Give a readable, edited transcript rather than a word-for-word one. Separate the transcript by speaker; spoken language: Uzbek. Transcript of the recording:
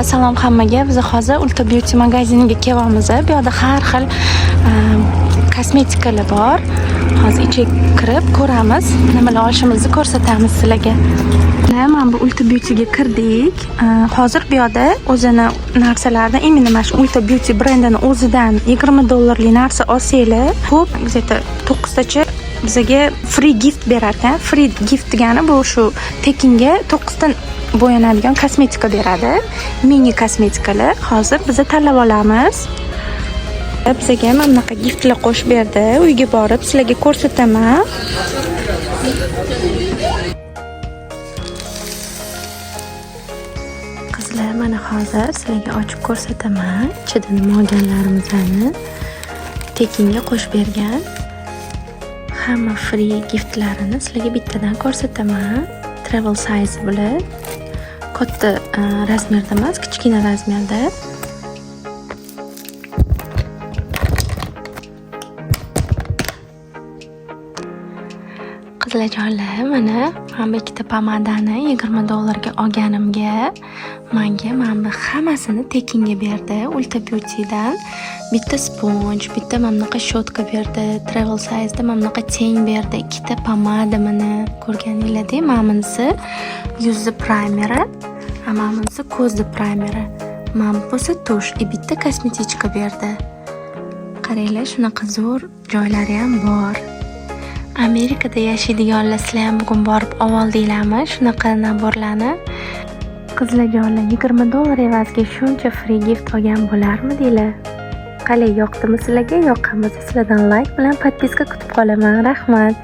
Speaker 1: Salom hammaga. Biz hozir Ulta Beauty magaziniga kelyapmiz. Bu yerda har xil kosmetikalar bor. Hozir ichiga kirib ko'ramiz, nimalar olishimizni ko'rsatamiz sizlarga. Mana bu Ulta Beautyga kirdik. Hozir bu yerda o'zini narsalardan, именно mana shu Ulta Beauty brendini o'zidan $20 narsa olsanglar, ko'p, где-то 9 tacha bizga free gift berar ekan. Free gift degani bu shu tekinga 9 ta bo'yanadigan kosmetika beradi. Mini kosmetikalar. Hozir biz tanlab olamiz. Bizga mana bunaqa giftlar qo'shib berdi. Uyga borib sizlarga ko'rsataman. Qizlar, mana hozir sizlarga ochib ko'rsataman. Ichida nima olganlarimizni tekinga qo'shib bergan. Hamma free giftlarini sizlarga bittadan ko'rsataman. Travel size bo'lib, katta razmerda emas, kichkina razmerda. Qizlarjonlar, mana bu ikkita pomadani $20 ga olganimga mana bu hammasini tekinga berdi. Ulta Beauty'dan bitta sponj, bitta mana bunaqa shotka berdi. Travel size'da mana bunaqa teng berdi. Ikkita pomada mana ko'rganinglardek, mana bunisi yuzni primeri, mana bunisi ko'zni primeri. Mana bu esa tush, bitta kosmetichka berdi. Qaranglar, shunaqa zo'r joylari ham bor. Amerikada yashaydiganlar sizlar ham bugun borib oldinglarmi shunaqa naborlarni? Qizlarjonlar, $20 evaziga shuncha free gift olgan bo'larmidinglar? Qalay, yoqdimi sizlarga? Yoqqan bo'lsa sizlardan like bilan podpiska kutib qolaman. Rahmat.